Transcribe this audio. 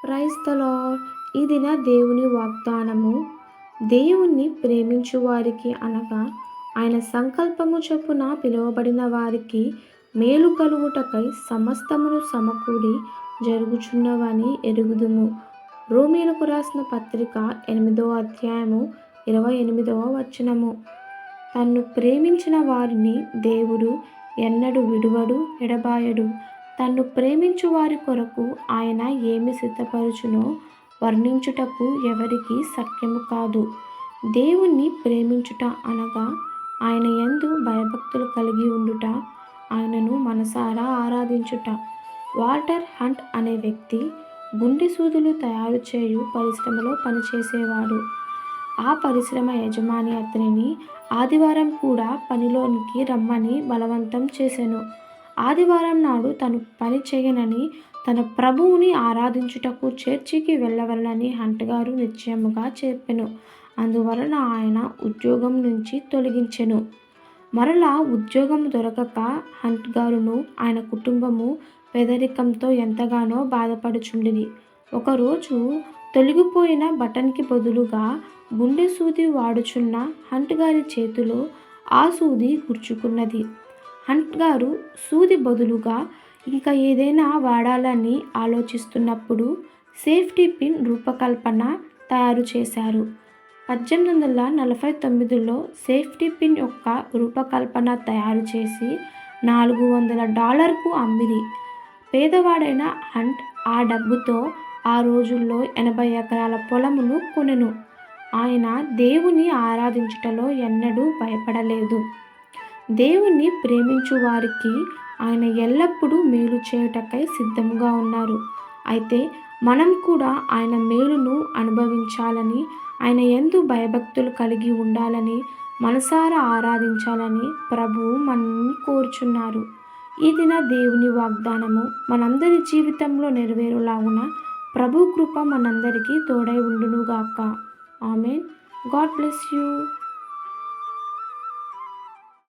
Praise the lord. ఈ దిన దేవుని వాగ్దానము. దేవుణ్ణి ప్రేమించు వారికి అనగా ఆయన సంకల్పము చొప్పున పిలువబడిన వారికి మేలు కలుగుటకై సమస్తమును సమకూడి జరుగుచున్నవని ఎరుగుదుము. రోమీలకు రాసిన పత్రిక 8వ అధ్యాయము 28వ వచనము. తన్ను ప్రేమించిన వారిని దేవుడు ఎన్నడూ విడువడు, ఎడబాయడు. తన్ను ప్రేమించు వారి కొరకు ఆయన ఏమి సిద్ధపరచునో వర్ణించుటకు ఎవరికి శక్యము కాదు. దేవుణ్ణి ప్రేమించుట అనగా ఆయన యందు భయభక్తులు కలిగి ఉండుట, ఆయనను మనసారా ఆరాధించుట. వాల్టర్ హంట్ అనే వ్యక్తి గుండె సూదులు తయారు చేయు పరిశ్రమలో పనిచేసేవాడు. ఆ పరిశ్రమ యజమాని అతనిని ఆదివారం కూడా పనిలోనికి రమ్మని బలవంతం చేసెను. ఆదివారం నాడు తను పని చేయనని తన ప్రభువుని ఆరాధించుటకు చర్చికి వెళ్ళవలనని హంట్ గారు నిశ్చయముగా చెప్పెను. అందువలన ఆయన ఉద్యోగం నుంచి తొలగించెను. మరలా ఉద్యోగం దొరకక హంట్ గారును ఆయన కుటుంబము పేదరికంతో ఎంతగానో బాధపడుచుండిరి. ఒకరోజు తొలగిపోయిన బటన్కి బదులుగా గుండె సూది వాడుచున్న హంట్ గారి చేతిలో ఆ సూది గుచ్చుకున్నది. హంట్ గారు సూది బదులుగా ఇంకా ఏదైనా వాడాలని ఆలోచిస్తున్నప్పుడు సేఫ్టీ పిన్ రూపకల్పన తయారు చేశారు. 1849లో సేఫ్టీ పిన్ యొక్క రూపకల్పన తయారు చేసి $400కు అమ్మిరి. పేదవాడైన హంట్ ఆ డబ్బుతో ఆ రోజుల్లో 80 ఎకరాల పొలమును కొనెను. ఆయన దేవుని ఆరాధించుటలో ఎన్నడూ భయపడలేదు. దేవుణ్ణి ప్రేమించు వారికి ఆయన ఎల్లప్పుడూ మేలు చేయుటకై సిద్ధంగా ఉన్నారు. అయితే మనం కూడా ఆయన మేలును అనుభవించాలని, ఆయన యందు భయభక్తులు కలిగి ఉండాలని, మనసారా ఆరాధించాలని ప్రభువు మనల్ని కోరుచున్నారు. ఈ దిన దేవుని వాగ్దానము మనందరి జీవితంలో నెరవేరులాగున ప్రభు కృప మనందరికీ తోడై ఉండునుగాక. ఆమేన్. God bless you.